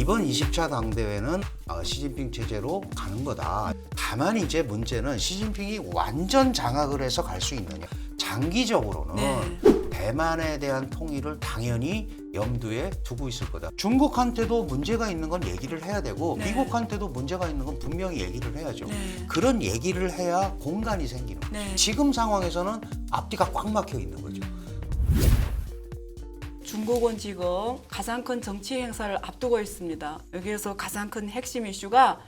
이번 20차 당대회는 시진핑 체제로 가는 거다. 다만 이제 문제는 시진핑이 완전 장악을 해서 갈 수 있느냐. 장기적으로는 대만에 대한 통일을 당연히 염두에 두고 있을 거다. 중국한테도 문제가 있는 건 얘기를 해야 되고 미국한테도 문제가 있는 건 분명히 얘기를 해야죠. 그런 얘기를 해야 공간이 생기는 거죠. 지금 상황에서는 앞뒤가 꽉 막혀 있는 거죠. 중국은 지금 가장 큰 정치 행사를 앞두고 있습니다. 여기에서 가장 큰 핵심 이슈가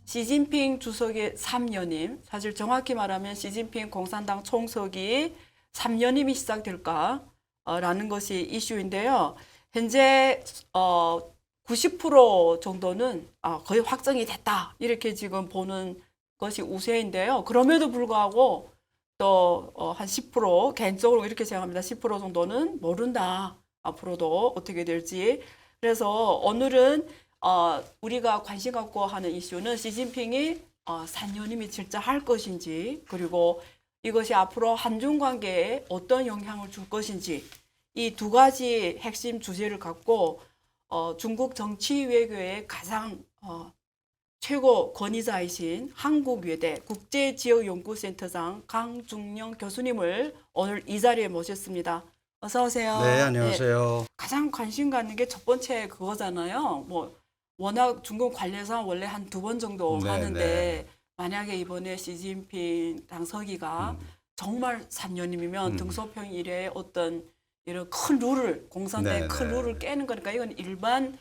시진핑 주석의 3연임, 사실 정확히 말하면 시진핑 공산당 총석이 3연임이 시작될까라는 것이 이슈인데요. 현재 90% 정도는 거의 확정이 됐다, 이렇게 지금 보는 것이 우세인데요. 그럼에도 불구하고 또 한 10%, 개인적으로 이렇게 생각합니다. 10% 정도는 모른다. 앞으로도 어떻게 될지. 그래서 오늘은 우리가 관심 갖고 하는 이슈는 시진핑이 3년임이 진짜 할 것인지, 그리고 이것이 앞으로 한중 관계에 어떤 영향을 줄 것인지, 이 두 가지 핵심 주제를 갖고 중국 정치 외교의 가장 최고 권위자이신 한국외대 국제지역연구센터장 강중영 교수님을 오늘 이 자리에 모셨습니다. 어서 오세요. 네, 안녕하세요. 네, 가장 관심 갖는 게 첫 번째 그거잖아요. 뭐 워낙 중국 관례상 원래 한 2번 정도 하는데 만약에 이번에 시진핑 당서기가 정말 3년이면 등소평 이래의 어떤 이런 큰 룰을, 공산당의 큰 룰을 깨는 거니까 이건 일반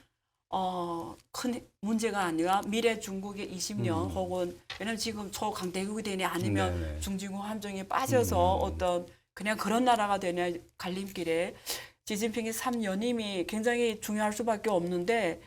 큰 문제가 아니라 미래 중국의 20년 혹은 왜냐면 지금 초강대국이 되냐 아니면 중진국 함정에 빠져서 어떤 그냥 그런 나라가 되냐 갈림길에 시진핑이 3연임이 굉장히 중요할 수밖에 없는데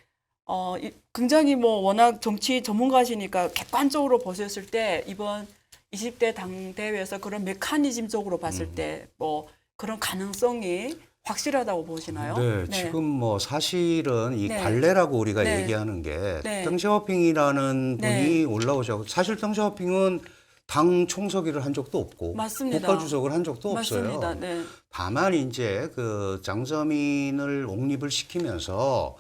굉장히 뭐 워낙 정치 전문가시니까 객관적으로 보셨을 때 이번 20대 당대회에서 그런 메커니즘적으로 봤을 때 뭐 그런 가능성이 확실하다고 보시나요? 네, 지금 뭐 사실은 이 관례라고 우리가 얘기하는 게 덩 샤오핑이라는 분이 올라오죠. 사실 덩 샤오핑은 당 총서기를 한 적도 없고 맞습니다. 국가주석을 한 적도 맞습니다. 없어요. 다만 이제 그 장저민을 옹립을 시키면서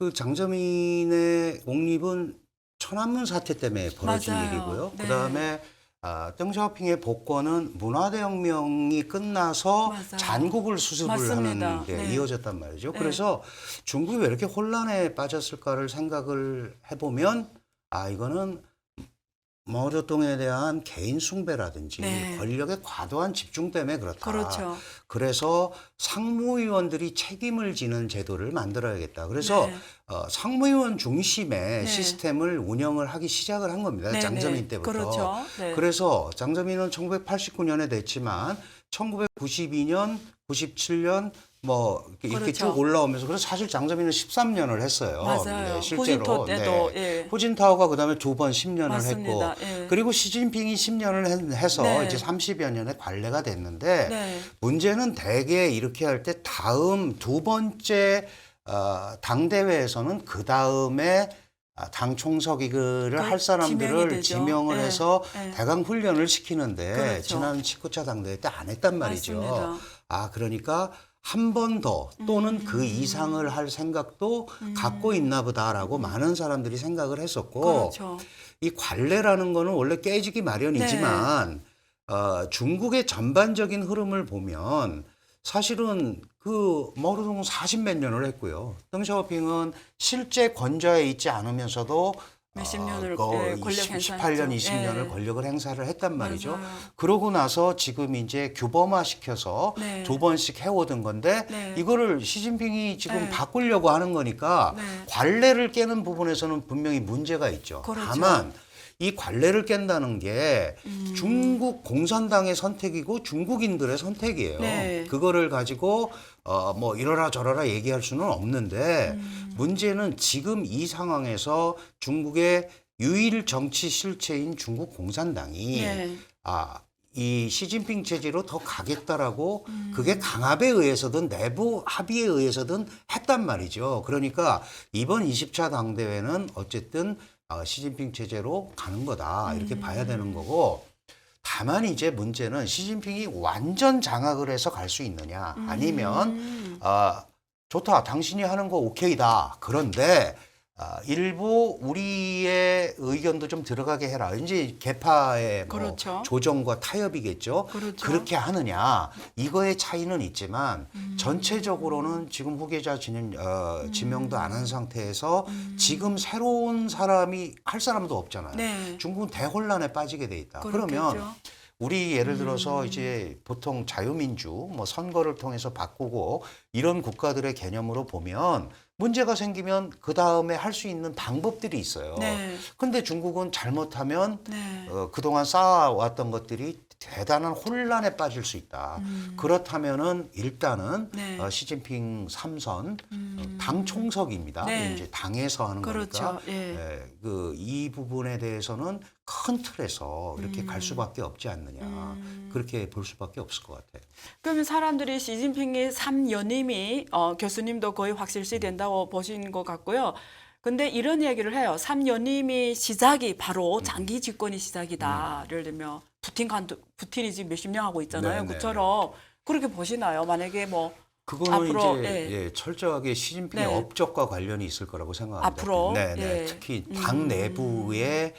그 장저민의 옹립은 천안문 사태 때문에 벌어진 일이고요. 그다음에 덩 샤오핑의 복권은 문화대혁명이 끝나서 잔국을 수습을 하는 게 이어졌단 말이죠. 그래서 중국이 왜 이렇게 혼란에 빠졌을까를 생각을 해보면 이거는 마오쩌둥에 대한 개인 숭배라든지 권력의 과도한 집중 때문에 그렇다. 그래서 상무위원들이 책임을 지는 제도를 만들어야겠다. 그래서 상무위원 중심의 시스템을 운영을 하기 시작을 한 겁니다. 장저민 때부터. 그래서 장저민은 1989년에 됐지만 1992년, 97년 뭐 이렇게 쭉 올라오면서 그래서 사실 장저민은 13년을 했어요. 맞아요. 실제로. 후진타오 때도. 후진타오가 그다음에 2번 10년을 맞습니다. 했고 그리고 시진핑이 10년을 해서 이제 30여 년의 관례가 됐는데 문제는 대개 이렇게 할 때 다음 두 번째 당대회에서는 그 다음에 당 총서기를 할 사람들을 지명을 해서 대강 훈련을 시키는데 지난 19차 당대회 때 안 했단 말이죠. 그러니까 한 번 더 또는 그 이상을 할 생각도 갖고 있나 보다라고 많은 사람들이 생각을 했었고 이 관례라는 거는 원래 깨지기 마련이지만 중국의 전반적인 흐름을 보면 사실은 그 마오쩌둥은 40몇 년을 했고요. 덩 샤오핑은 실제 권좌에 있지 않으면서도 몇십 년을 권력 18년, 20년을 권력을 행사를 했단 말이죠. 그러고 나서 지금 이제 규범화 시켜서 2번씩 해오던 건데 이거를 시진핑이 지금 바꾸려고 하는 거니까 관례를 깨는 부분에서는 분명히 문제가 있죠. 다만 이 관례를 깬다는 게 중국 공산당의 선택이고 중국인들의 선택이에요. 그거를 가지고 뭐 이러라 저러라 얘기할 수는 없는데 문제는 지금 이 상황에서 중국의 유일 정치 실체인 중국 공산당이 이 시진핑 체제로 더 가겠다라고 그게 강압에 의해서든 내부 합의에 의해서든 했단 말이죠. 그러니까 이번 20차 당대회는 어쨌든 시진핑 체제로 가는 거다 이렇게 봐야 되는 거고 다만 이제 문제는 시진핑이 완전 장악을 해서 갈 수 있느냐 아니면 좋다 당신이 하는 거 오케이다 그런데 일부 우리의 의견도 좀 들어가게 해라. 이제 개파의 뭐 그렇죠. 조정과 타협이겠죠. 그렇죠. 그렇게 하느냐 이거의 차이는 있지만 전체적으로는 지금 후계자 지명도 안 한 상태에서 지금 새로운 사람이 할 사람도 없잖아요. 네. 중국은 대혼란에 빠지게 돼 있다. 그렇겠죠. 그러면 우리 예를 들어서 이제 보통 자유민주 뭐 선거를 통해서 바꾸고 이런 국가들의 개념으로 보면 문제가 생기면 그 다음에 할 수 있는 방법들이 있어요. 네. 근데 중국은 잘못하면 네. 그동안 쌓아왔던 것들이 대단한 혼란에 빠질 수 있다. 그렇다면은 일단은 네. 시진핑 3선 당 총석입니다. 네. 이제 당에서 하는 그렇죠. 거니까 예. 이 부분에 대해서는 큰 틀에서 이렇게 갈 수밖에 없지 않느냐. 그렇게 볼 수밖에 없을 것 같아요. 그러면 사람들이 시진핑의 3연임이 교수님도 거의 확실시 된다고 보신 것 같고요. 근데 이런 얘기를 해요. 3연임이 시작이 바로 장기 집권이 시작이다. 예를 들면 푸틴이 지금 몇십 년 하고 있잖아요. 네, 그처럼 그렇게 보시나요? 만약에 뭐 그거는 앞으로, 이제 철저하게 시진핑의 네. 업적과 관련이 있을 거라고 생각합니다. 앞으로, 네, 예. 특히 당 내부에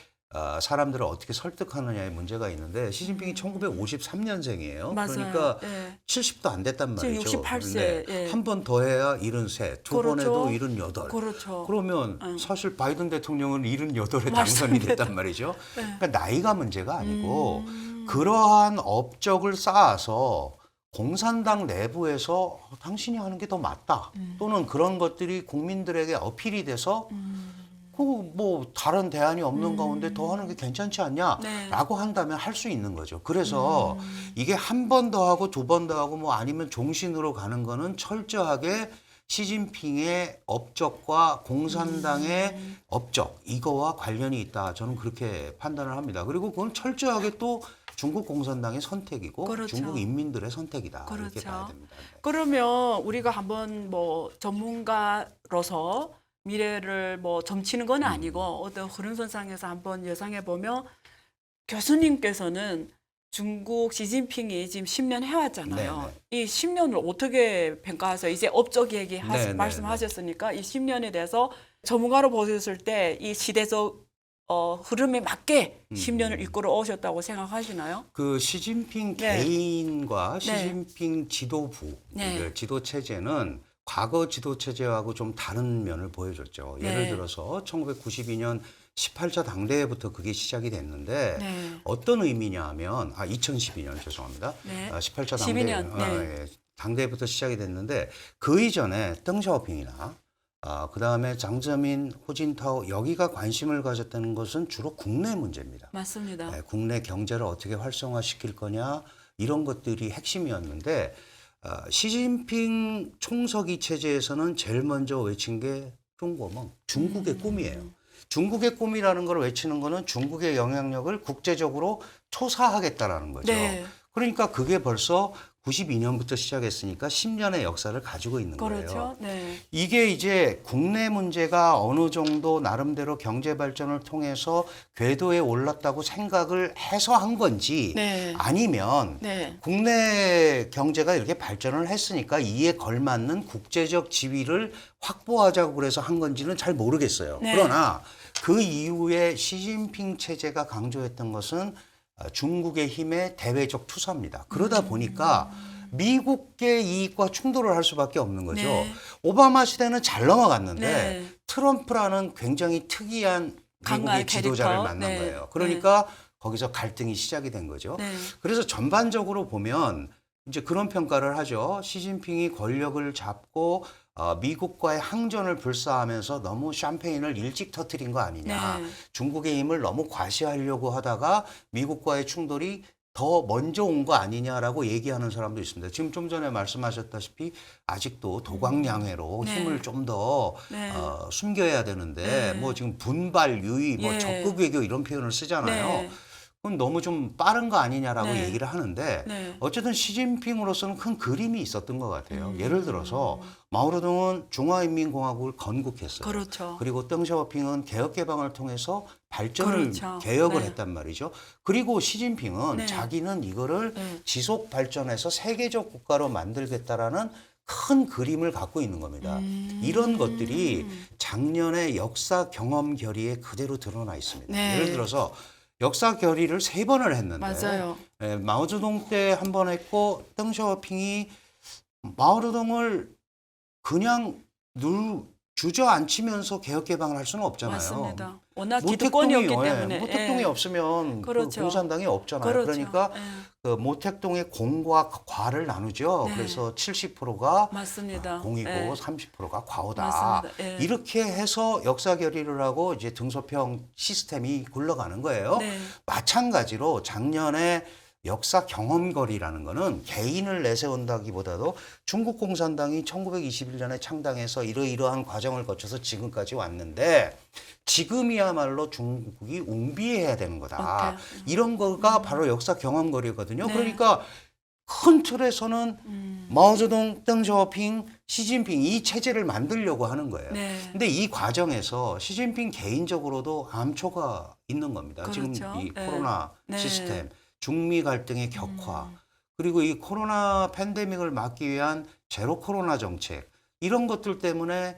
사람들을 어떻게 설득하느냐의 문제가 있는데 시진핑이 1953년생이에요. 맞아요. 그러니까 예. 70도 안 됐단 지금 말이죠. 68세. 예. 한 번 더 해야 73, 두 그렇죠. 번 해도 78. 그렇죠. 그러면 사실 바이든 대통령은 78에 당선이 맞습니다. 됐단 말이죠. 그러니까 나이가 문제가 아니고 그러한 업적을 쌓아서 공산당 내부에서 당신이 하는 게 더 맞다. 또는 그런 것들이 국민들에게 어필이 돼서 뭐 다른 대안이 없는 가운데 더 하는 게 괜찮지 않냐라고 네. 한다면 할 수 있는 거죠. 그래서 이게 한 번 더 하고 두 번 더 하고 뭐 아니면 종신으로 가는 거는 철저하게 시진핑의 업적과 공산당의 업적 이거와 관련이 있다. 저는 그렇게 판단을 합니다. 그리고 그건 철저하게 또 중국 공산당의 선택이고 그렇죠. 중국 인민들의 선택이다. 이렇게 그렇죠. 봐야 됩니다. 네. 그러면 우리가 한번 뭐 전문가로서 미래를 뭐 점치는 건 아니고 어떤 흐름선상에서 한번 예상해 보면 교수님께서는 중국 시진핑이 지금 10년 해왔잖아요. 이 10년을 어떻게 평가하세요? 이제 업적 얘기 말씀하셨으니까 이 10년에 대해서 전문가로 보셨을 때 이 시대적 흐름에 맞게 10년을 이끌어 오셨다고 생각하시나요? 그 시진핑 네. 개인과 네. 시진핑 지도부, 네. 지도 체제는 과거 지도 체제하고 좀 다른 면을 보여줬죠. 예를 네. 들어서 1992년 18차 당대회부터 그게 시작이 됐는데 네. 어떤 의미냐 하면 2012년 죄송합니다. 네. 18차 12년, 당대회부터 시작이 됐는데 그 이전에 덩샤오핑이나 그다음에 장저민, 호진타오 여기가 관심을 가졌다는 것은 주로 국내 문제입니다. 맞습니다. 네, 국내 경제를 어떻게 활성화시킬 거냐 이런 것들이 핵심이었는데 시진핑 총서기 체제에서는 제일 먼저 외친 게 중국梦, 중국의 꿈이에요. 중국의 꿈이라는 걸 외치는 거는 중국의 영향력을 국제적으로 초사하겠다라는 거죠. 네. 그러니까 그게 벌써 92년부터 시작했으니까 10년의 역사를 가지고 있는 그렇죠. 거예요. 네. 이게 이제 국내 문제가 어느 정도 나름대로 경제 발전을 통해서 궤도에 올랐다고 생각을 해서 한 건지 네. 아니면 네. 국내 경제가 이렇게 발전을 했으니까 이에 걸맞는 국제적 지위를 확보하자고 그래서 한 건지는 잘 모르겠어요. 네. 그러나 그 이후에 시진핑 체제가 강조했던 것은 중국의 힘의 대외적 투사입니다. 그러다 보니까 미국의 이익과 충돌을 할 수밖에 없는 거죠. 네. 오바마 시대는 잘 넘어갔는데 네. 트럼프라는 굉장히 특이한 강한 미국의 지도자를 캐릭터. 만난 네. 거예요. 그러니까 거기서 갈등이 시작이 된 거죠. 네. 그래서 전반적으로 보면 이제 그런 평가를 하죠. 시진핑이 권력을 잡고 미국과의 항전을 불사하면서 너무 샴페인을 일찍 터뜨린 거 아니냐. 네. 중국의 힘을 너무 과시하려고 하다가 미국과의 충돌이 더 먼저 온 거 아니냐라고 얘기하는 사람도 있습니다. 지금 좀 전에 말씀하셨다시피 아직도 도광양해로 네. 힘을 좀 더 네. 숨겨야 되는데 네. 뭐 지금 분발, 유의, 뭐 예. 적극 외교 이런 표현을 쓰잖아요. 네. 그건 너무 좀 빠른 거 아니냐라고 네. 얘기를 하는데 네. 어쨌든 시진핑으로서는 큰 그림이 있었던 것 같아요. 예를 들어서 마오쩌둥은 중화인민공화국을 건국했어요. 그렇죠. 그리고 덩샤오핑은 개혁개방을 통해서 발전을 그렇죠. 개혁을 네. 했단 말이죠. 그리고 시진핑은 네. 자기는 이거를 네. 지속 발전해서 세계적 국가로 만들겠다라는 큰 그림을 갖고 있는 겁니다. 이런 것들이 작년의 역사 경험 결의에 그대로 드러나 있습니다. 네. 예를 들어서 역사 결의를 3번을 했는데 맞아요. 마오쩌둥 때 한 번 했고 덩샤오핑이 마오쩌둥을 그냥 주저앉히면서 개혁 개방을 할 수는 없잖아요. 맞습니다. 워낙 기득권이었기 때문에. 모택동이 예. 없으면 그렇죠. 그 공산당이 없잖아요. 그렇죠. 그러니까 예. 그 모택동의 공과 과를 나누죠. 네. 그래서 70%가 맞습니다. 공이고 예. 30%가 과오다. 맞습니다. 예. 이렇게 해서 역사 결의를 하고 이제 등소평 시스템이 굴러가는 거예요. 네. 마찬가지로 작년에 역사 경험거리라는 거는 개인을 내세운다기보다도 중국 공산당이 1921년에 창당해서 이러이러한 과정을 거쳐서 지금까지 왔는데 지금이야말로 중국이 웅비해야 되는 거다. 오케이. 이런 거가 바로 역사 경험거리거든요. 네. 그러니까 큰 틀에서는 마오쩌둥, 덩샤오핑, 시진핑 이 체제를 만들려고 하는 거예요. 네. 근데 이 과정에서 시진핑 개인적으로도 암초가 있는 겁니다. 그렇죠. 지금 이 네. 코로나 네. 시스템, 중미 갈등의 격화, 그리고 이 코로나 팬데믹을 막기 위한 제로 코로나 정책 이런 것들 때문에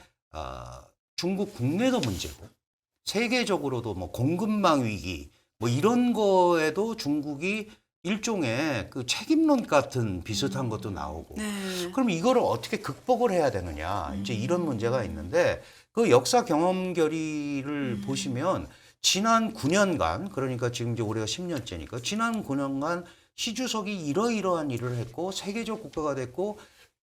중국 국내도 문제고 세계적으로도 뭐 공급망 위기 뭐 이런 거에도 중국이 일종의 그 책임론 같은 비슷한 것도 나오고 네. 그럼 이거를 어떻게 극복을 해야 되느냐 이제 이런 문제가 있는데 그 역사 경험 결의를 보시면 지난 9년간 그러니까 지금 이제 올해가 10년째니까 지난 9년간 시 주석이 이러이러한 일을 했고 세계적 국가가 됐고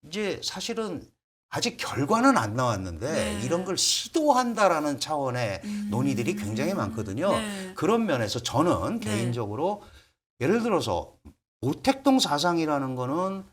이제 사실은 아직 결과는 안 나왔는데 네. 이런 걸 시도한다라는 차원의 논의들이 굉장히 많거든요. 네. 그런 면에서 저는 네. 개인적으로 예를 들어서 모택동 사상이라는 거는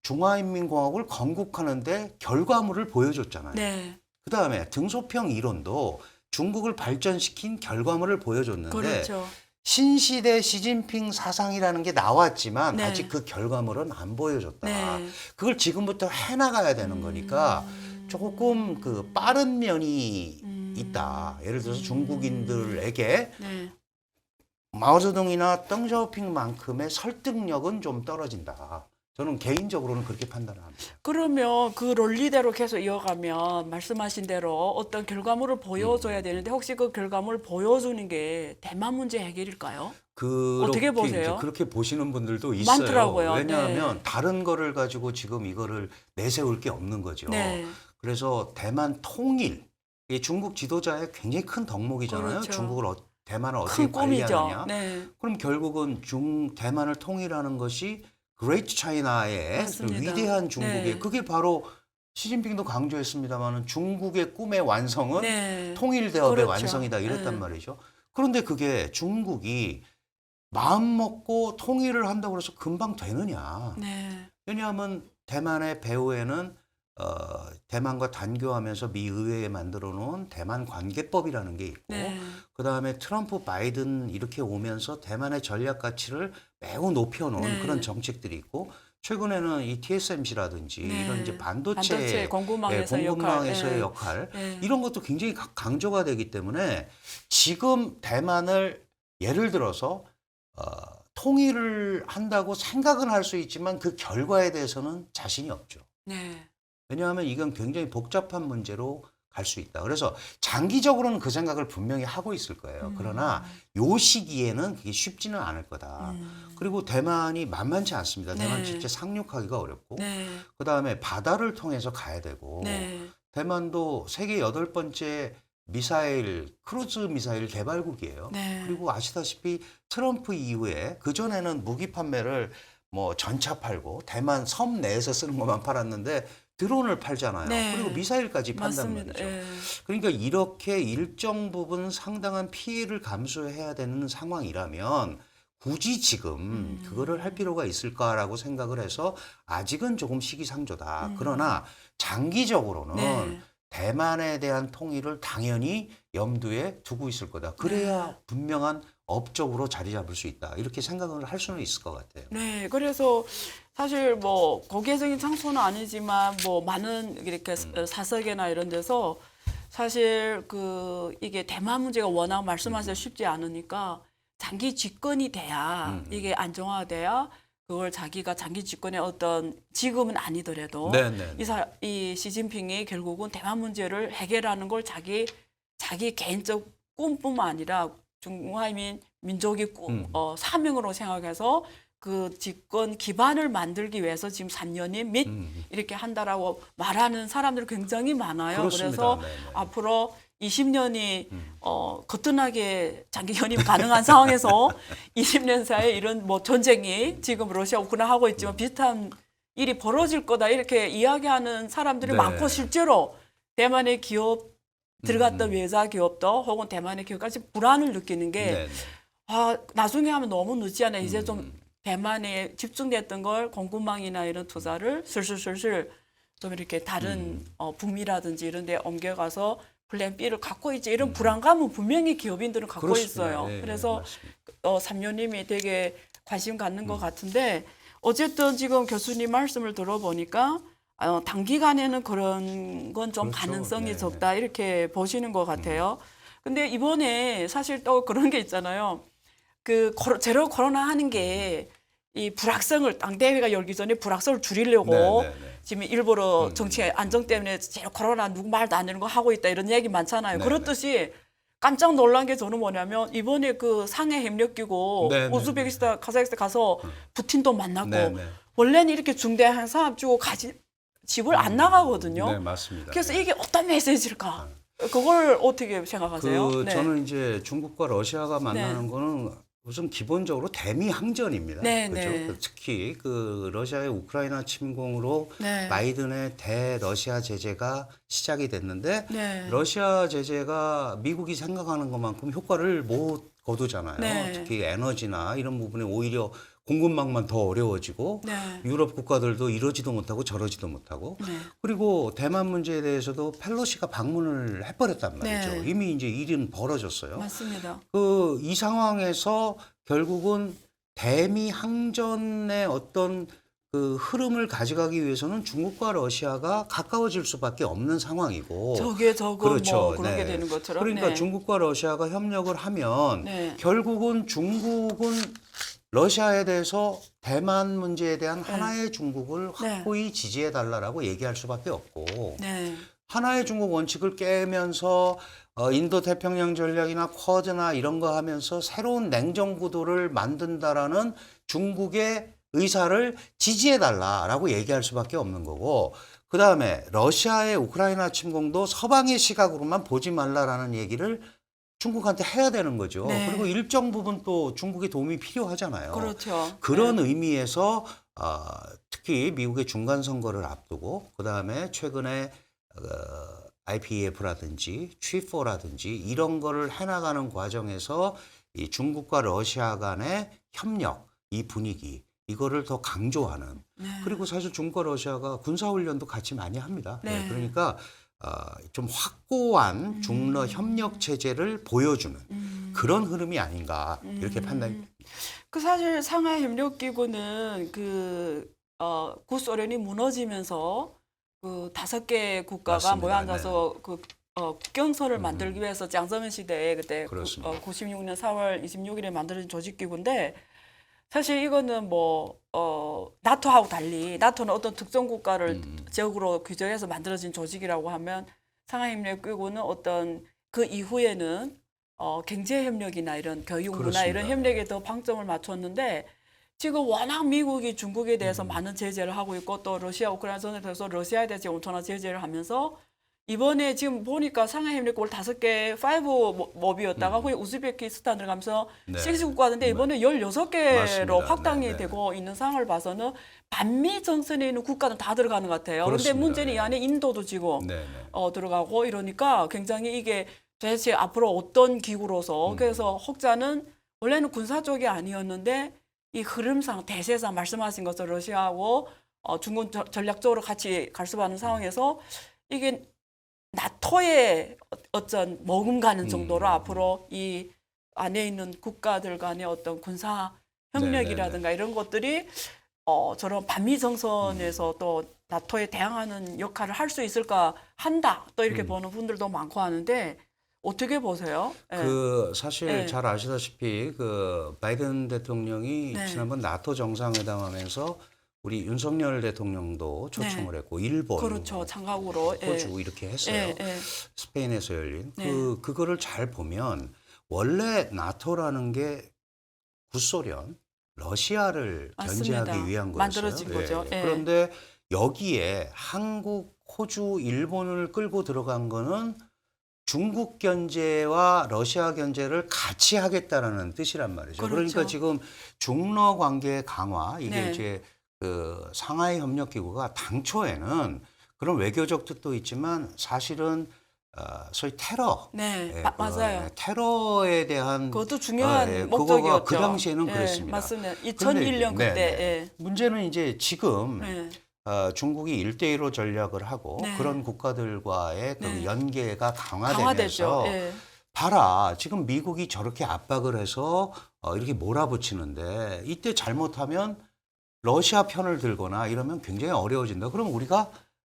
중화인민공화국을 건국하는데 결과물을 보여줬잖아요. 네. 그다음에 등소평 이론도 중국을 발전시킨 결과물을 보여줬는데 그렇죠. 신시대 시진핑 사상이라는 게 나왔지만 네. 아직 그 결과물은 안 보여줬다. 네. 그걸 지금부터 해나가야 되는 거니까 조금 그 빠른 면이 있다. 예를 들어서 중국인들에게 네. 마오쩌둥이나 덩샤오핑만큼의 설득력은 좀 떨어진다. 저는 개인적으로는 그렇게 판단을 합니다. 그러면 그 논리대로 계속 이어가면 말씀하신 대로 어떤 결과물을 보여줘야 되는데 혹시 그 결과물을 보여주는 게 대만 문제 해결일까요? 어떻게 보세요? 이제 그렇게 보시는 분들도 있어요. 많더라고요. 왜냐하면 네. 다른 거를 가지고 지금 이거를 내세울 게 없는 거죠. 네. 그래서 대만 통일, 이게 중국 지도자의 굉장히 큰 덕목이잖아요. 그렇죠. 대만을 어떻게 큰 꿈이죠. 관리하느냐. 네. 그럼 결국은 대만을 통일하는 것이 그레이트 차이나의 그 맞습니다. 위대한 중국의 네. 그게 바로 시진핑도 강조했습니다마는 중국의 꿈의 완성은 네. 통일 대업의 그렇죠. 완성이다 이랬단 네. 말이죠. 그런데 그게 중국이 마음 먹고 통일을 한다고 해서 금방 되느냐. 네. 왜냐하면 대만의 배후에는 대만과 단교하면서 미 의회에 만들어 놓은 대만 관계법이라는 게 있고 네. 그다음에 트럼프 바이든 이렇게 오면서 대만의 전략 가치를 매우 높여놓은 네. 그런 정책들이 있고 최근에는 이 TSMC라든지 네. 이런 이제 반도체 공급망에서의 공급망에서의 역할. 역할 네. 이런 것도 굉장히 강조가 되기 때문에 지금 대만을 예를 들어서 통일을 한다고 생각은 할 수 있지만 그 결과에 대해서는 자신이 없죠. 네. 왜냐하면 이건 굉장히 복잡한 문제로 갈 수 있다. 그래서 장기적으로는 그 생각을 분명히 하고 있을 거예요. 그러나 요 시기에는 그게 쉽지는 않을 거다. 그리고 대만이 만만치 않습니다. 대만 네. 실제 상륙하기가 어렵고 네. 그다음에 바다를 통해서 가야 되고 네. 대만도 세계 8번째 크루즈 미사일 개발국이에요. 네. 그리고 아시다시피 트럼프 이후에 그전에는 무기 판매를 뭐 전차 팔고 대만 섬 내에서 쓰는 것만 팔았는데 드론을 팔잖아요. 네. 그리고 미사일까지 판단 맞습니다. 말이죠. 예. 그러니까 이렇게 일정 부분 상당한 피해를 감수해야 되는 상황이라면 굳이 지금 그거를 할 필요가 있을까라고 생각을 해서 아직은 조금 시기상조다. 그러나 장기적으로는 네. 대만에 대한 통일을 당연히 염두에 두고 있을 거다. 그래야 네. 분명한 업적으로 자리 잡을 수 있다. 이렇게 생각을 할 수는 있을 것 같아요. 네, 그래서 사실 뭐 공개적인 장소는 아니지만 뭐 많은 이렇게 사석이나 이런 데서 사실 이게 대만 문제가 워낙 말씀하시기 쉽지 않으니까 장기 집권이 돼야 이게 안정화돼야 그걸 자기가 장기 집권의 어떤 지금은 아니더라도 네네. 이 시진핑이 결국은 대만 문제를 해결하는 걸 자기 개인적 꿈뿐만 아니라 중화민 민족의 사명으로 생각해서 그 집권 기반을 만들기 위해서 지금 3년이 및 이렇게 한다라고 말하는 사람들이 굉장히 많아요. 그렇습니다. 그래서 네네. 앞으로 20년이 거뜬하게 장기 연임 가능한 상황에서 20년 사이에 이런 뭐 전쟁이 지금 러시아 우크라이나 하고 있지만 비슷한 일이 벌어질 거다 이렇게 이야기하는 사람들이 네. 많고 실제로 대만의 기업 들어갔던 외자 기업도 혹은 대만의 기업까지 불안을 느끼는 게 네네. 나중에 하면 너무 늦지 않아. 이제 좀 대만에 집중됐던 걸 공급망이나 이런 투자를 슬슬슬슬 좀 이렇게 다른 북미라든지 이런 데 옮겨가서 플랜 B를 갖고 있지. 이런 불안감은 분명히 기업인들은 갖고 그렇습니다. 있어요. 예, 그래서 맞습니다. 3년님이 되게 관심 갖는 것 같은데 어쨌든 지금 교수님 말씀을 들어보니까 단기간에는 그런 건 좀 그렇죠. 가능성이 네. 적다 이렇게 보시는 것 같아요. 근데 이번에 사실 또 그런 게 있잖아요. 그 제로 코로나 하는 게 이 불확성을 당대회가 열기 전에 불확성을 줄이려고 네네네. 지금 일부러 정치 안정 때문에 제로 코로나 누구 말도 안 되는 거 하고 있다 이런 얘기 많잖아요. 네네. 그렇듯이 깜짝 놀란 게 저는 뭐냐면 이번에 그 상해 협력기구 네네. 우즈베키스탄, 카자흐스탄 가서 푸틴도 만났고 네네. 원래는 이렇게 중대한 사업 주고 집을 안 나가거든요. 네, 맞습니다. 그래서 이게 어떤 메시지일까? 그걸 어떻게 생각하세요? 네. 저는 이제 중국과 러시아가 만나는 거는 우선 기본적으로 대미 항전입니다. 네, 그렇죠? 네. 특히 그 러시아의 우크라이나 침공으로 네. 바이든의 대러시아 제재가 시작이 됐는데 네. 러시아 제재가 미국이 생각하는 것만큼 효과를 못 거두잖아요. 네. 특히 에너지나 이런 부분에 오히려 공급망만 더 어려워지고 네. 유럽 국가들도 이러지도 못하고 저러지도 못하고 네. 그리고 대만 문제에 대해서도 펠로시가 방문을 해버렸단 말이죠. 네. 이미 이제 일은 벌어졌어요. 맞습니다. 이 상황에서 결국은 대미 항전의 어떤 그 흐름을 가져가기 위해서는 중국과 러시아가 가까워질 수밖에 없는 상황이고. 저게 저거 그렇죠. 뭐 그런 게 네. 되는 것처럼. 그러니까 네. 중국과 러시아가 협력을 하면 네. 결국은 중국은 러시아에 대해서 대만 문제에 대한 하나의 중국을 네. 확고히 지지해달라고 얘기할 수밖에 없고 네. 하나의 중국 원칙을 깨면서 인도 태평양 전략이나 쿼드나 이런 거 하면서 새로운 냉전 구도를 만든다라는 중국의 의사를 지지해달라라고 얘기할 수밖에 없는 거고 그다음에 러시아의 우크라이나 침공도 서방의 시각으로만 보지 말라라는 얘기를 중국한테 해야 되는 거죠. 네. 그리고 일정 부분 또 중국의 도움이 필요하잖아요. 그렇죠. 그런 네. 의미에서 특히 미국의 중간 선거를 앞두고 그다음에 최근에 IPEF라든지 취4라든지 이런 거를 해나가는 과정에서 이 중국과 러시아 간의 협력, 이 분위기 이거를 더 강조하는 네. 그리고 사실 중국과 러시아가 군사훈련도 같이 많이 합니다. 네. 그러니까 좀 확고한 중러 협력 체제를 보여주는 그런 흐름이 아닌가 이렇게 판단이 그 사실 상하이 협력기구는 구소련이 무너지면서 그 5개 국가가 맞습니다. 모여 앉아서 그 국경선을 만들기 위해서 짱저면 시대에 그때 그렇습니다. 96년 4월 26일에 만들어진 조직기구인데 사실 이거는 나토하고 달리 나토는 어떤 특정 국가를 지역으로 규정해서 만들어진 조직이라고 하면 상하이협력기구는 어떤 그 이후에는 경제협력이나 이런 교육, 문화 그렇습니다. 이런 협력에 더 방점을 맞췄는데 지금 워낙 미국이 중국에 대해서 많은 제재를 하고 있고 또 러시아 우크라이나 전에 대해서 러시아에 대해서 엄청난 제재를 하면서 이번에 지금 보니까 상하이협력국 5개 5몹이었다가 거기 우즈베키스탄 들어가면서 네. 6 국가인데 이번에 16개로 맞습니다. 확장이 네, 네. 되고 있는 상황을 봐서는 반미 정선에 있는 국가는 다 들어가는 것 같아요. 그런데 그렇습니다. 문제는 이 네. 안에 인도도 지금 네, 네. 들어가고 이러니까 굉장히 이게 도대체 앞으로 어떤 기구로서 그래서 혹자는 원래는 군사 쪽이 아니었는데 이 흐름상 대세상 말씀하신 것처럼 러시아하고 중국 전략적으로 같이 갈 수 있는 상황에서 이게 나토의 어떤 머금가는 정도로 앞으로 이 안에 있는 국가들 간의 어떤 군사 협력이라든가 이런 것들이 저런 반미 정선에서 또 나토에 대항하는 역할을 할 수 있을까 한다 또 이렇게 보는 분들도 많고 하는데 어떻게 보세요? 예. 그 사실 네. 잘 아시다시피 그 바이든 대통령이 네. 지난번 나토 정상회담 하면서 우리 윤석열 대통령도 초청을 했고 일본, 그렇죠. 장각으로. 호주 이렇게 했어요. 예, 예. 스페인에서 열린 네. 그거를 잘 보면 원래 나토라는 게 구소련, 러시아를 맞습니다. 견제하기 위한 거였어요. 만들어진 거죠. 예. 그런데 여기에 한국, 호주, 일본을 끌고 들어간 거는 중국 견제와 러시아 견제를 같이 하겠다라는 뜻이란 말이죠. 그렇죠. 그러니까 지금 중러 관계 강화 이게 네. 이제 그 상하이 협력 기구가 당초에는 그런 외교적 뜻도 있지만 사실은 소위 테러, 네, 예, 맞아요. 테러에 대한 그것도 중요한 그거가 목적이었죠. 그 당시에는 예, 그랬습니다. 맞습니다. 근데 2001년 이제- 그때. 네, 네. 예. 문제는 이제 지금 네. 중국이 1대1로 전략을 하고 네. 그런 국가들과의 그 네. 연계가 강화되죠. 강화되면서 예. 봐라 지금 미국이 저렇게 압박을 해서 이렇게 몰아붙이는데 이때 잘못하면 러시아 편을 들거나 이러면 굉장히 어려워진다. 그럼 우리가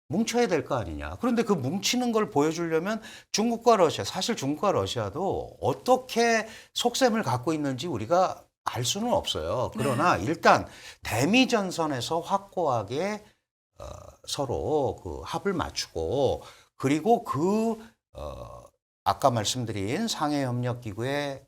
뭉쳐야 될 거 아니냐. 그런데 그 뭉치는 걸 보여주려면 중국과 러시아, 사실 중국과 러시아도 어떻게 속셈을 갖고 있는지 우리가 알 수는 없어요. 그러나 일단 대미 전선에서 확고하게 서로 그 합을 맞추고 그리고 아까 말씀드린 상해협력기구를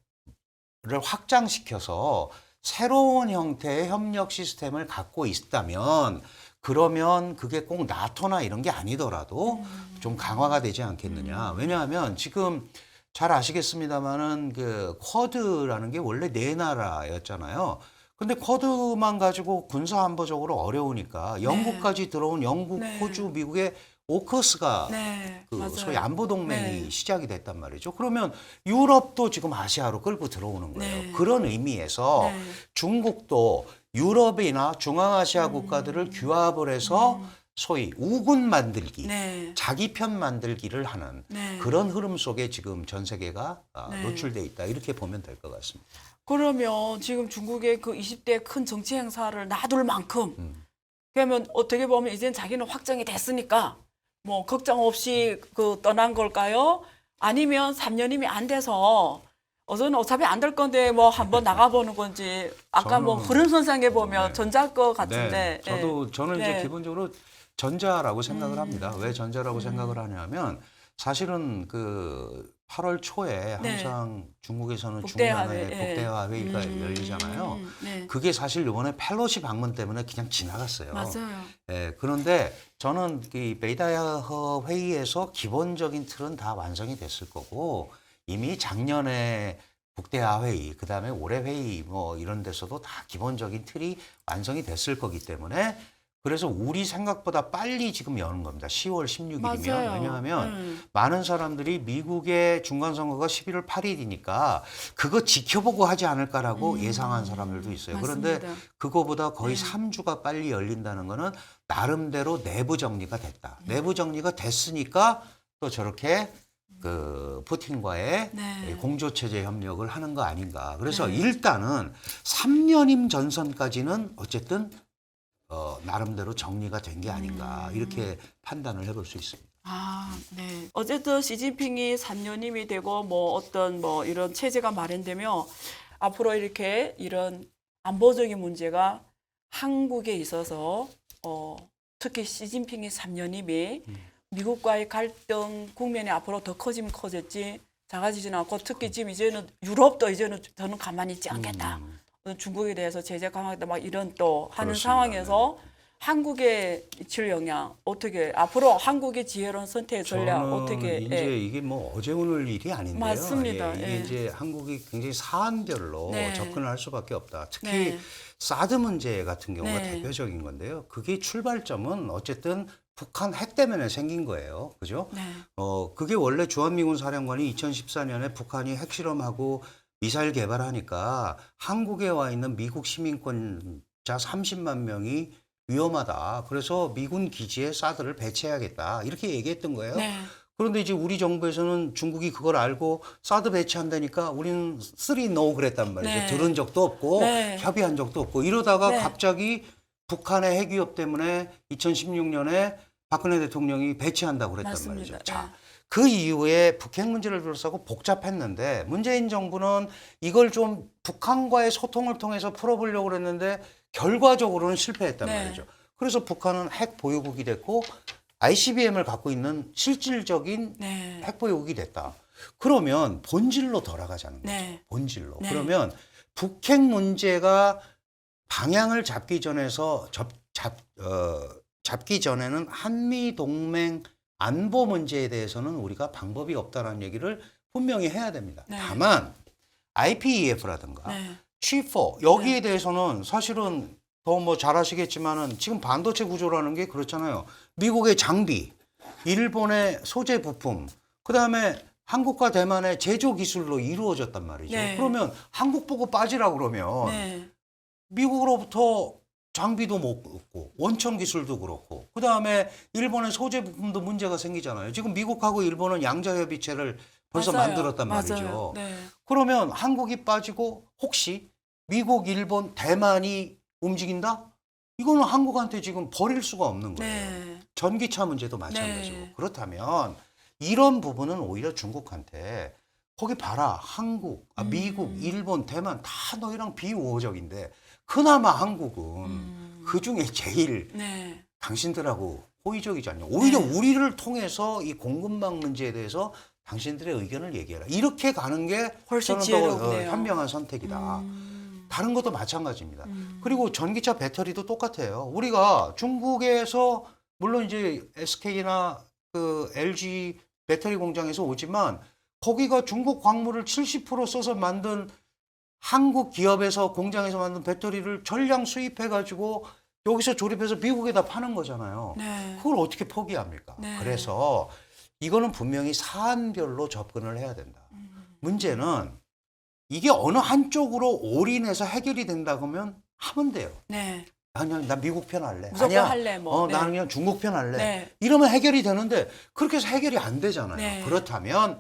확장시켜서 새로운 형태의 협력 시스템을 갖고 있다면 그러면 그게 꼭 나토나 이런 게 아니더라도 좀 강화가 되지 않겠느냐. 왜냐하면 지금 잘 아시겠습니다만은 그 쿼드라는 게 원래 네 나라였잖아요. 근데 쿼드만 가지고 군사 안보적으로 어려우니까 영국까지 들어온 영국, 네. 호주, 미국의 오커스가 네. 그 맞아요. 소위 안보 동맹이 네. 시작이 됐단 말이죠. 그러면 유럽도 지금 아시아로 끌고 들어오는 거예요. 네. 그런 의미에서 네. 중국도 유럽이나 중앙아시아 국가들을 규합을 해서 소위 우군 만들기, 네. 자기 편 만들기를 하는 네. 그런 흐름 속에 지금 전 세계가 네. 노출돼 있다 이렇게 보면 될 것 같습니다. 그러면 지금 중국의 그 20대 큰 정치 행사를 놔둘 만큼 음. 그러면 어떻게 보면 이젠 자기는 확정이 됐으니까 뭐 걱정 없이 그 떠난 걸까요? 아니면 3년이면 안 돼서 저는 어차피 안 될 건데 뭐 한번 나가보는 건지 아까 뭐 저는- 흐름선상에 보면 네. 전자일 것 같은데 네, 저는 이제 네. 기본적으로 전자라고 생각을 합니다. 왜 전자라고 생각을 하냐면 사실은 그 8월 초에 네. 항상 중국에서는 북대화 중간에 회의, 예. 북대화 회의가 열리잖아요. 네. 그게 사실 이번에 펠로시 방문 때문에 그냥 지나갔어요. 맞아요. 예, 그런데 저는 이 베이다야허 회의에서 기본적인 틀은 다 완성이 됐을 거고 이미 작년에 북대화 회의, 그다음에 올해 회의 뭐 이런 데서도 다 기본적인 틀이 완성이 됐을 거기 때문에 그래서 우리 생각보다 빨리 지금 여는 겁니다. 10월 16일이면. 맞아요. 왜냐하면 많은 사람들이 미국의 중간선거가 11월 8일이니까 그거 지켜보고 하지 않을까라고 예상한 사람들도 있어요. 그런데 맞습니다. 그거보다 거의 네. 3주가 빨리 열린다는 거는 나름대로 내부 정리가 됐다. 내부 정리가 됐으니까 또 저렇게 그 푸틴과의 네. 공조체제 협력을 하는 거 아닌가. 그래서 네. 일단은 3년임 전선까지는 어쨌든 나름대로 정리가 된 게 아닌가 이렇게 판단을 해볼 수 있습니다. 아, 네. 어쨌든 시진핑이 3년임이 되고 뭐 어떤 뭐 이런 체제가 마련되면 앞으로 이렇게 이런 안보적인 문제가 한국에 있어서 특히 시진핑이 3년임이 미국과의 갈등 국면이 앞으로 더 커지면 커졌지 작아지지는 않고 특히 지금 이제는 유럽도 이제는 저는 가만히 있지 않겠다. 중국에 대해서 제재 강화하겠다 막 이런 또 하는 그렇습니다. 상황에서 한국에 미칠 영향 어떻게 앞으로 한국의 지혜로운 선택 전략 저는 어떻게 이제 이게 뭐 어제 오늘 일이 아닌데요. 맞습니다. 이게 예. 이제 한국이 굉장히 사안별로 네. 접근을 할 수밖에 없다. 특히 네. 사드 문제 같은 경우가 네. 대표적인 건데요. 그게 출발점은 어쨌든 북한 핵 때문에 생긴 거예요. 그죠? 네. 그게 원래 주한미군 사령관이 2014년에 북한이 핵실험하고 미사일 개발하니까 한국에 와 있는 미국 시민권자 30만 명이 위험하다. 그래서 미군 기지에 사드를 배치해야겠다. 이렇게 얘기했던 거예요. 네. 그런데 이제 우리 정부에서는 중국이 그걸 알고 사드 배치한다니까 우리는 쓰리 노 그랬단 말이죠. 네. 들은 적도 없고 네. 협의한 적도 없고 이러다가 네. 갑자기 북한의 핵위협 때문에 2016년에 박근혜 대통령이 배치한다고 그랬단 맞습니다. 말이죠. 자, 그 이후에 북핵 문제를 둘러싸고 복잡했는데 문재인 정부는 이걸 좀 북한과의 소통을 통해서 풀어보려고 그랬는데 결과적으로는 실패했단 네. 말이죠. 그래서 북한은 핵 보유국이 됐고 ICBM을 갖고 있는 실질적인 네. 핵 보유국이 됐다. 그러면 본질로 돌아가자는 거죠. 네. 본질로. 네. 그러면 북핵 문제가 방향을 잡기 전에는 한미 동맹 안보 문제에 대해서는 우리가 방법이 없다라는 얘기를 분명히 해야 됩니다. 네. 다만 IPEF라든가 네. G4 여기에 대해서는 사실은 더 뭐 잘 아시겠지만은 지금 반도체 구조라는 게 그렇잖아요. 미국의 장비, 일본의 소재 부품, 그다음에 한국과 대만의 제조 기술로 이루어졌단 말이죠. 네. 그러면 한국 보고 빠지라 그러면 네. 미국으로부터 장비도 못 얻고 원천 기술도 그렇고 그다음에 일본의 소재 부품도 문제가 생기잖아요. 지금 미국하고 일본은 양자 협의체를 벌써 맞아요. 만들었단 말이죠. 맞아요. 네. 그러면 한국이 빠지고 혹시 미국, 일본, 대만이 움직인다? 이거는 한국한테 지금 버릴 수가 없는 거예요. 네. 전기차 문제도 마찬가지고. 네. 그렇다면 이런 부분은 오히려 중국한테 거기 봐라. 미국, 일본, 대만 다 너희랑 비우호적인데 그나마 한국은 그중에 제일 네. 당신들하고 호의적이지 않냐. 오히려 네. 우리를 통해서 이 공급망 문제에 대해서 당신들의 의견을 얘기해라. 이렇게 가는 게 훨씬 저는 더 지혜롭네요. 현명한 선택이다. 다른 것도 마찬가지입니다. 그리고 전기차 배터리도 똑같아요. 우리가 중국에서 물론 이제 SK나 그 LG 배터리 공장에서 오지만 거기가 중국 광물을 70% 써서 만든 한국 기업에서 공장에서 만든 배터리를 전량 수입해가지고 여기서 조립해서 미국에다 파는 거잖아요. 네. 그걸 어떻게 포기합니까? 네. 그래서 이거는 분명히 사안별로 접근을 해야 된다. 문제는 이게 어느 한쪽으로 올인해서 해결이 된다 그러면 하면 돼요. 네. 아니야, 나 미국 편 할래. 무조건 아니야, 할래, 뭐. 네. 나는 그냥 중국 편 할래. 네. 이러면 해결이 되는데 그렇게 해서 해결이 안 되잖아요. 네. 그렇다면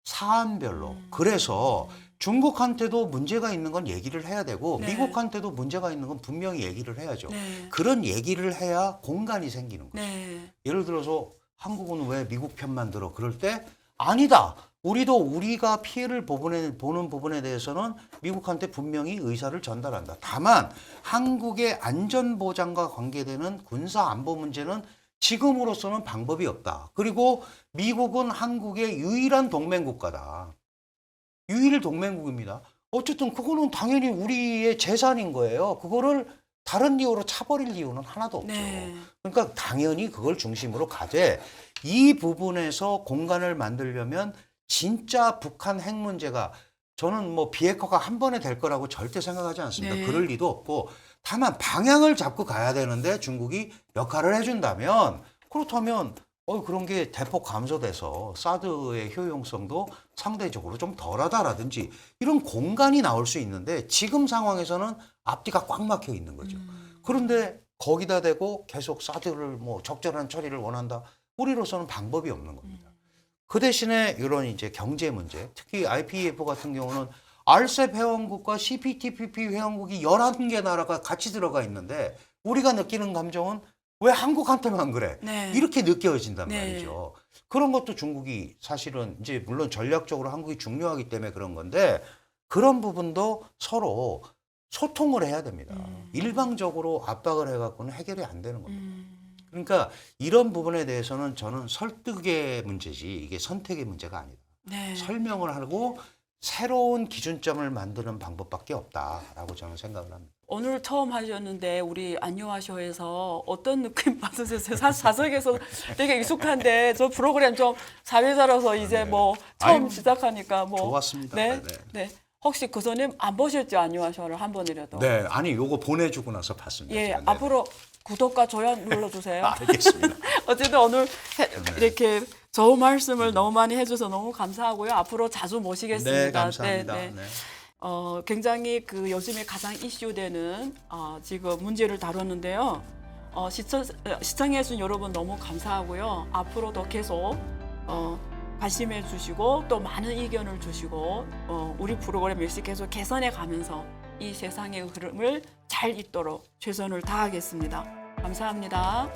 사안별로. 그래서 중국한테도 문제가 있는 건 얘기를 해야 되고 네. 미국한테도 문제가 있는 건 분명히 얘기를 해야죠. 네. 그런 얘기를 해야 공간이 생기는 거죠. 네. 예를 들어서 한국은 왜 미국 편만 들어? 그럴 때 아니다. 우리가 피해를 보는 부분에 대해서는 미국한테 분명히 의사를 전달한다. 다만 한국의 안전보장과 관계되는 군사안보 문제는 지금으로서는 방법이 없다. 그리고 미국은 한국의 유일한 동맹국가다. 유일 동맹국입니다. 어쨌든 그거는 당연히 우리의 재산인 거예요. 그거를 다른 이유로 차버릴 이유는 하나도 없죠. 네. 그러니까 당연히 그걸 중심으로 가되 이 부분에서 공간을 만들려면 진짜 북한 핵 문제가 저는 뭐 비핵화가 한 번에 될 거라고 절대 생각하지 않습니다. 네. 그럴 리도 없고 다만 방향을 잡고 가야 되는데 중국이 역할을 해준다면 그렇다면 그런 게 대폭 감소돼서 사드의 효용성도 상대적으로 좀 덜하다라든지 이런 공간이 나올 수 있는데 지금 상황에서는 앞뒤가 꽉 막혀 있는 거죠. 그런데 거기다 대고 계속 사드를 뭐 적절한 처리를 원한다. 우리로서는 방법이 없는 겁니다. 그 대신에 이런 이제 경제 문제, 특히 IPEF 같은 경우는 RCEP 회원국과 CPTPP 회원국이 11개 나라가 같이 들어가 있는데 우리가 느끼는 감정은 왜 한국한테만 그래? 네. 이렇게 느껴진단 네. 말이죠. 그런 것도 중국이 사실은 이제 물론 전략적으로 한국이 중요하기 때문에 그런 건데 그런 부분도 서로 소통을 해야 됩니다. 일방적으로 압박을 해갖고는 해결이 안 되는 겁니다. 그러니까 이런 부분에 대해서는 저는 설득의 문제지 이게 선택의 문제가 아니다. 네. 설명을 하고 새로운 기준점을 만드는 방법밖에 없다라고 저는 생각을 합니다. 오늘 처음 하셨는데 우리 안녕하쇼에서 어떤 느낌 받으셨어요? 사실 사석에서 되게 익숙한데 저 프로그램 좀 사회자라서 이제 뭐 처음 아유, 시작하니까 뭐 좋았습니다. 네. 네. 네. 혹시 그 전에 안 보셨죠? 안녕하쇼를 한 번이라도. 네, 아니 요거 보내주고 나서 봤습니다. 예, 제가. 네, 앞으로 구독과 좋아요 눌러주세요. 알겠습니다. 어쨌든 오늘 이렇게 좋은 말씀을 너무 많이 해줘서 너무 감사하고요. 앞으로 자주 모시겠습니다. 네, 감사합니다. 네, 네. 네. 굉장히 그 요즘에 가장 이슈되는 지금 문제를 다뤘는데요. 시청해주신 여러분 너무 감사하고요. 앞으로도 계속 관심해 주시고 또 많은 의견을 주시고 우리 프로그램 역시 계속 개선해 가면서 이 세상의 흐름을 잘 잇도록 최선을 다하겠습니다. 감사합니다.